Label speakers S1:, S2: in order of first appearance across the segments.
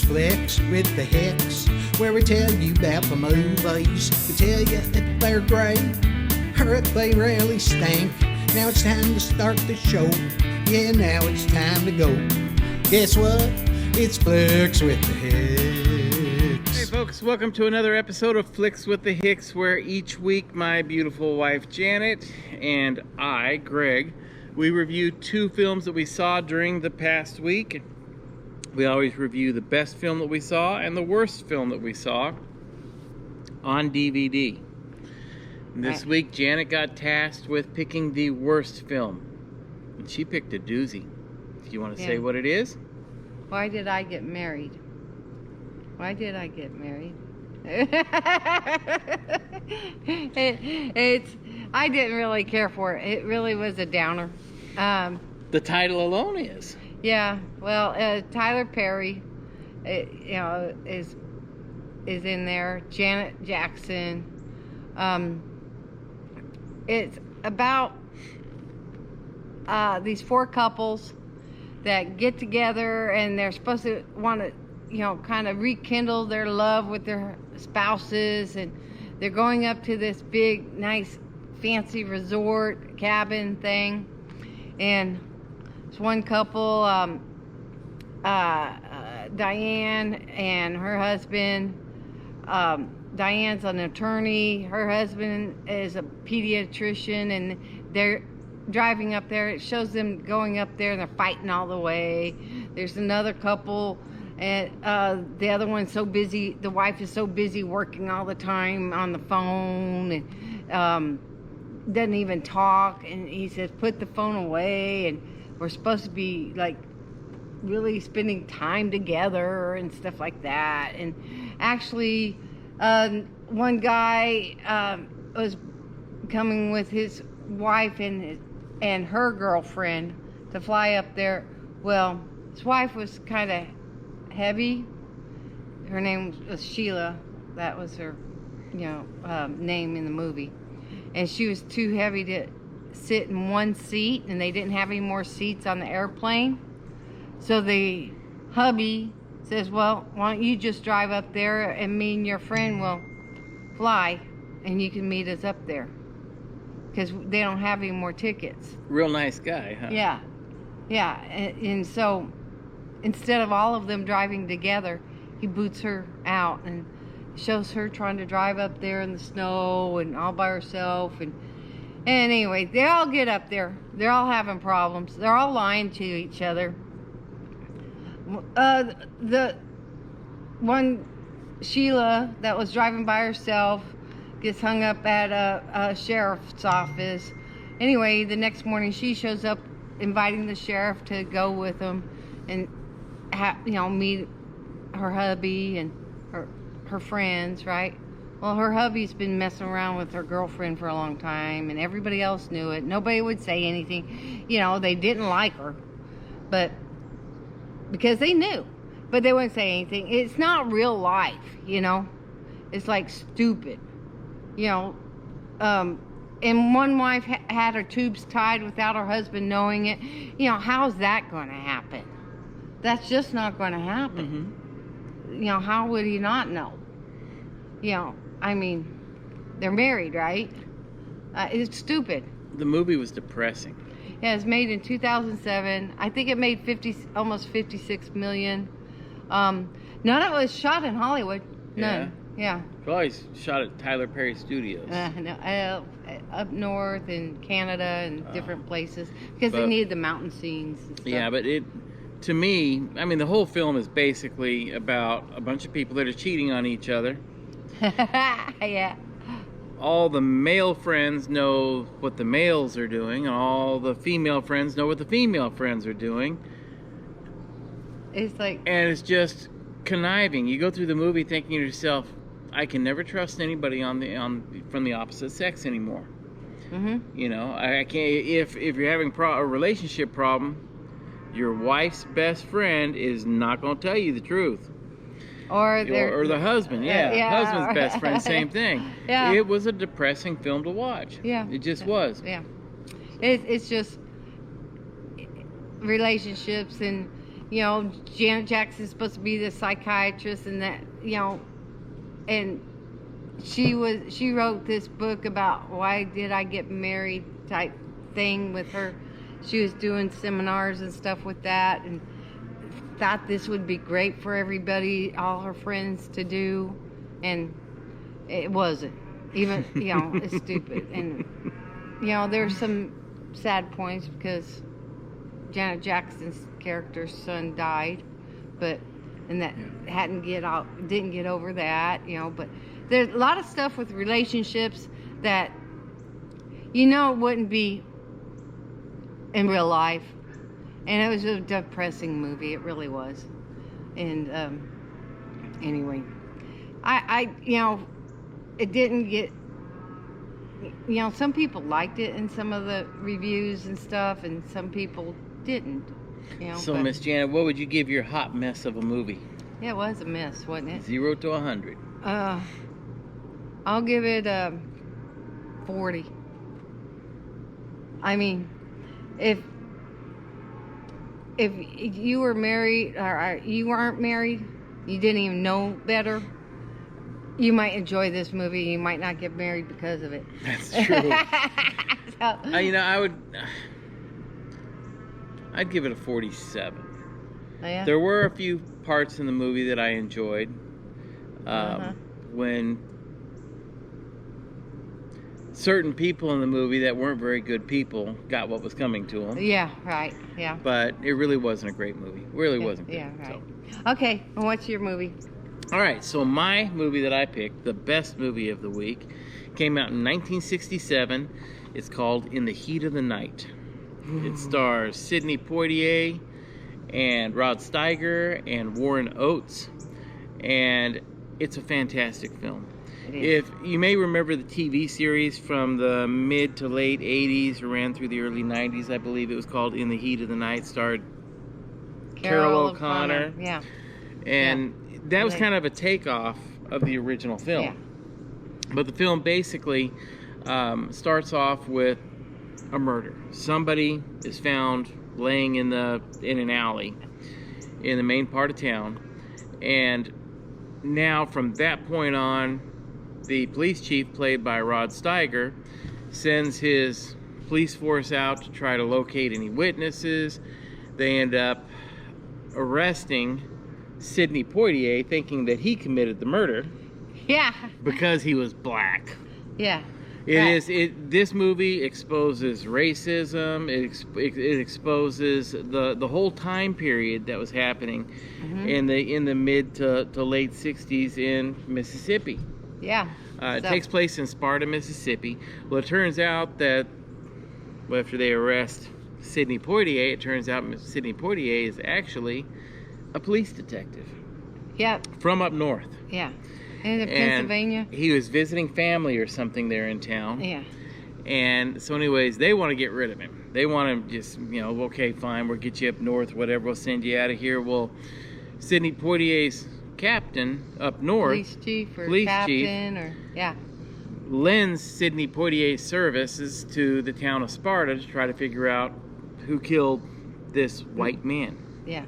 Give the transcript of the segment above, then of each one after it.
S1: Flix with the Hicks, where we tell you about the movies. We tell you if they're great or if they really stink. Now it's time to start the show. Yeah, now it's time to go. Guess what? It's Flix with the Hicks.
S2: Hey folks, welcome to another episode of Flix with the Hicks, where each week my beautiful wife Janet and I, Greg, we review two films that we saw during the past week. We always review the best film that we saw and the worst film that we saw on DVD. This week, Janet got tasked with picking the worst film. And she picked a doozy. Do you want to say what it is?
S3: Why did I get married? Why did I get married? I didn't really care for it. It really was a downer.
S2: The title alone is.
S3: Yeah, well, Tyler Perry, is in there. Janet Jackson. It's about these four couples that get together, and they're supposed to want to, kind of rekindle their love with their spouses, and they're going up to this big, nice, fancy resort cabin thing, and it's one couple, Diane and her husband. Diane's an attorney, her husband is a pediatrician, and they're driving up there. It shows them going up there and they're fighting all the way. There's another couple, and the other one's so busy, the wife is so busy working all the time on the phone, and doesn't even talk, and he says, put the phone away, and we're supposed to be like really spending time together and stuff like that. And actually, one guy was coming with his wife and her girlfriend to fly up there. Well, his wife was kind of heavy. Her name was Sheila. That was her, name in the movie. And she was too heavy to sit in one seat, and they didn't have any more seats on the airplane. So the hubby says, well, why don't you just drive up there, and me and your friend will fly, and you can meet us up there, because they don't have any more tickets.
S2: Real nice guy, huh?
S3: Yeah. And so instead of all of them driving together, he boots her out and shows her trying to drive up there in the snow and all by herself. And anyway, they all get up there. They're all having problems. They're all lying to each other. The one, Sheila, that was driving by herself, gets hung up at a sheriff's office. Anyway, the next morning she shows up inviting the sheriff to go with them and meet her hubby and her friends, right? Well, her hubby's been messing around with her girlfriend for a long time, and everybody else knew it. Nobody would say anything. They didn't like her, but because they knew, but they wouldn't say anything. It's not real life, It's like stupid, And one wife had her tubes tied without her husband knowing it. How's that going to happen? That's just not going to happen. Mm-hmm. How would he not know? They're married, right? It's stupid.
S2: The movie was depressing.
S3: Yeah, it was made in 2007. I think it made almost 56 million. None of it was shot in Hollywood. None. Yeah.
S2: Probably shot at Tyler Perry Studios.
S3: Up north in Canada and different places, because they needed the mountain scenes and stuff. Yeah,
S2: but to me, the whole film is basically about a bunch of people that are cheating on each other.
S3: Yeah.
S2: All the male friends know what the males are doing, and all the female friends know what the female friends are doing.
S3: And
S2: it's just conniving. You go through the movie thinking to yourself, I can never trust anybody from the opposite sex anymore. Mm-hmm. I can't. If you're having a relationship problem, your wife's best friend is not going to tell you the truth. Or the husband, husband's best friend, same thing. Yeah. It was a depressing film to watch.
S3: Yeah.
S2: It just was.
S3: Yeah. It's just relationships, and you know, Janet Jackson's supposed to be the psychiatrist, and that, you know, and she wrote this book about why did I get married type thing with her. She was doing seminars and stuff with that, and thought this would be great for everybody, all her friends to do, and it wasn't. Even, you know, it's stupid. And, you know, there's some sad points because Janet Jackson's character's son died, and that didn't get over that, you know. But there's a lot of stuff with relationships that, you know, it wouldn't be in real life. And it was a depressing movie. It really was. And anyway, I you know, it didn't get, you know, some people liked it in some of the reviews and stuff, and some people didn't. You know,
S2: so, Miss Janet, what would you give your hot mess of a movie?
S3: Yeah, it was a mess, wasn't it?
S2: 0 to 100.
S3: I'll give it 40. I mean, if you were married or you weren't married, you didn't even know better, you might enjoy this movie. You might not get married because of it.
S2: That's true.
S3: So,
S2: you know, I'd give it a 47.
S3: oh, yeah?
S2: There were a few parts in the movie that I enjoyed. When certain people in the movie that weren't very good people got what was coming to them.
S3: Yeah, right. Yeah.
S2: But it really wasn't a great movie. Really wasn't good.
S3: Yeah, right.
S2: So.
S3: Okay, and what's your movie?
S2: All right, so my movie that I picked, the best movie of the week, came out in 1967. It's called In the Heat of the Night. It stars Sidney Poitier and Rod Steiger and Warren Oates, and it's a fantastic film. If you may remember the TV series from the mid to late 80s, ran through the early 90s, I believe it was called In the Heat of the Night, starred Carol O'Connor.
S3: Yeah.
S2: And that was kind of a takeoff of the original film.
S3: Yeah.
S2: But the film basically starts off with a murder. Somebody is found laying in an alley in the main part of town, and now from that point on, the police chief, played by Rod Steiger, sends his police force out to try to locate any witnesses. They end up arresting Sidney Poitier, thinking that he committed the murder.
S3: Yeah.
S2: Because he was black.
S3: Yeah.
S2: This movie exposes racism. It exposes the whole time period that was happening in the mid to late 60s in Mississippi.
S3: Yeah.
S2: It takes place in Sparta, Mississippi. Well, it turns out that after they arrest Sidney Poitier, it turns out Sidney Poitier is actually a police detective.
S3: Yeah.
S2: From up north.
S3: Yeah. In Pennsylvania.
S2: He was visiting family or something there in town.
S3: Yeah.
S2: And so anyways, they want to get rid of him. They want him just, you know, okay, fine, we'll get you up north, whatever, we'll send you out of here. Well, Sidney Poitier's captain up north,
S3: police chief or captain or, yeah,
S2: lends Sidney Poitier's services to the town of Sparta to try to figure out who killed this white man.
S3: Yeah.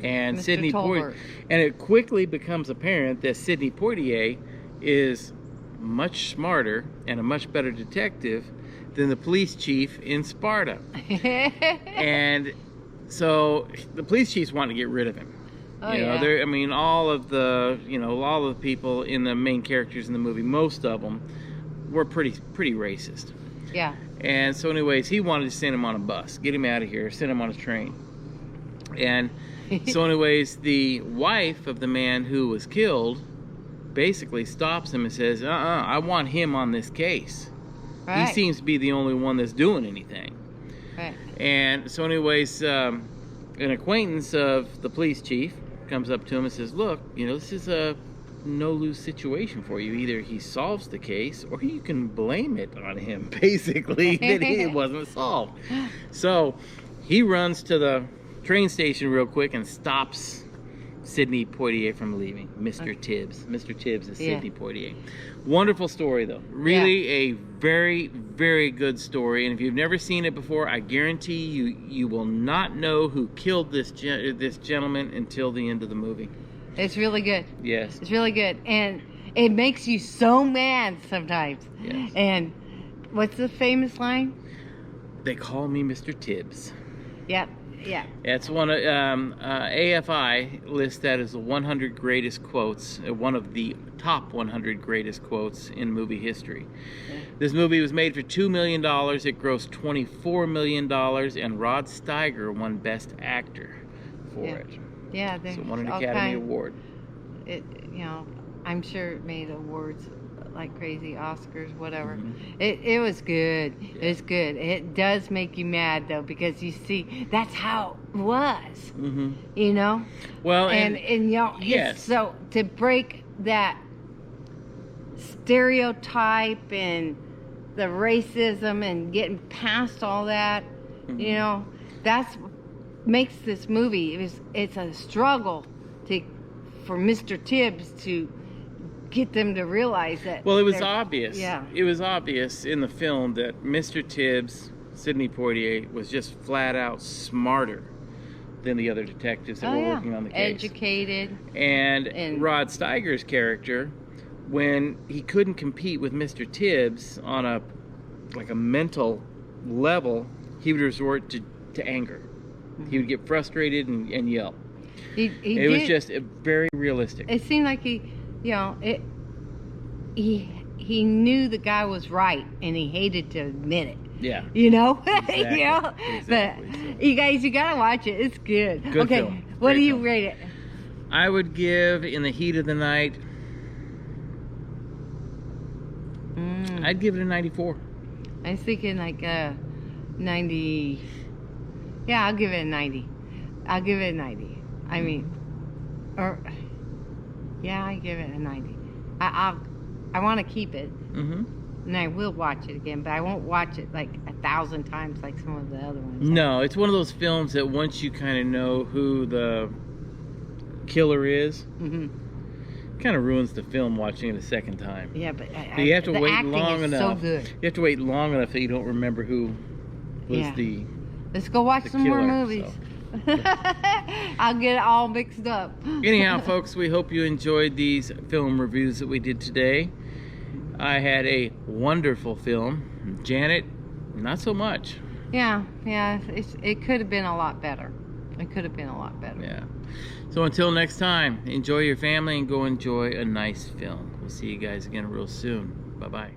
S2: And
S3: Mr.
S2: Sidney Poitier,
S3: Tolbert.
S2: and it quickly becomes apparent that Sidney Poitier is much smarter and a much better detective than the police chief in Sparta. And so the police chiefs want to get rid of him.
S3: Oh,
S2: you know,
S3: yeah.
S2: I mean, all of the people in the main characters in the movie, most of them were pretty racist.
S3: Yeah.
S2: And so anyways, he wanted to send him on a bus, get him out of here, send him on a train. And so anyways, the wife of the man who was killed basically stops him and says, I want him on this case.
S3: Right.
S2: He seems to be the only one that's doing anything.
S3: Right.
S2: And so anyways, an acquaintance of the police chief comes up to him and says, look, you know, this is a no-lose situation for you. Either he solves the case or you can blame it on him, basically, that it wasn't solved. So he runs to the train station real quick and stops Sidney Poitier from leaving. Mr. Tibbs. Mr. Tibbs is
S3: Yeah.
S2: Sidney Poitier. Wonderful story, though. Really a very, very good story. And if you've never seen it before, I guarantee you will not know who killed this gentleman until the end of the movie.
S3: It's really good.
S2: Yes.
S3: It's really good. And it makes you so mad sometimes.
S2: Yes.
S3: And what's the famous line?
S2: They call me Mr. Tibbs.
S3: Yep. Yeah.
S2: It's one of AFI lists that as the 100 greatest quotes, one of the top 100 greatest quotes in movie history.
S3: Yeah.
S2: This movie was made for $2 million. It grossed $24 million, and Rod Steiger won Best Actor for it.
S3: Yeah.
S2: So it won an Academy Award.
S3: It, I'm sure it made awards like crazy, Oscars, whatever.
S2: Mm-hmm.
S3: It was good.
S2: Yeah.
S3: It's good. It does make you mad though, because you see that's how it was.
S2: Mm-hmm. Well,
S3: and
S2: yes.
S3: so to break that stereotype and the racism and getting past all that,
S2: Mm-hmm.
S3: that's makes this movie. It's a struggle for Mr. Tibbs to get them to realize that.
S2: Well, it was obvious.
S3: Yeah.
S2: It was obvious in the film that Mr. Tibbs, Sidney Poitier, was just flat out smarter than the other detectives that were working on the case.
S3: Educated.
S2: And Rod Steiger's character, when he couldn't compete with Mr. Tibbs on a mental level, he would resort to anger. He would get frustrated and yell. It was just very realistic.
S3: It seemed like he knew the guy was right, and he hated to admit it.
S2: Yeah.
S3: Exactly.
S2: Exactly.
S3: But you guys, you gotta watch it. It's good.
S2: Good
S3: okay,
S2: film.
S3: what
S2: Great
S3: do you
S2: film.
S3: rate it?
S2: I would give In the Heat of the Night, I'd give it a 94.
S3: I was thinking like 90. Yeah, I'll give it a 90. I'll give it a 90. I mean, I give it a 90. I want to keep it, and I will watch it again, but I won't watch it like 1,000 times like some of the other ones.
S2: No, it's one of those films that once you kind of know who the killer is, kind of ruins the film watching it a second time.
S3: Yeah, but
S2: you have to
S3: the
S2: wait
S3: acting
S2: long
S3: is
S2: enough.
S3: So good.
S2: You have to wait long enough that you don't remember who was the.
S3: Let's go watch some
S2: killer,
S3: more movies.
S2: so.
S3: I'll get it all mixed up.
S2: Anyhow, folks, we hope you enjoyed these film reviews that we did today. I had a wonderful film. Janet, not so much.
S3: Yeah. It could have been a lot better.
S2: Yeah. So until next time, enjoy your family and go enjoy a nice film. We'll see you guys again real soon. Bye-bye.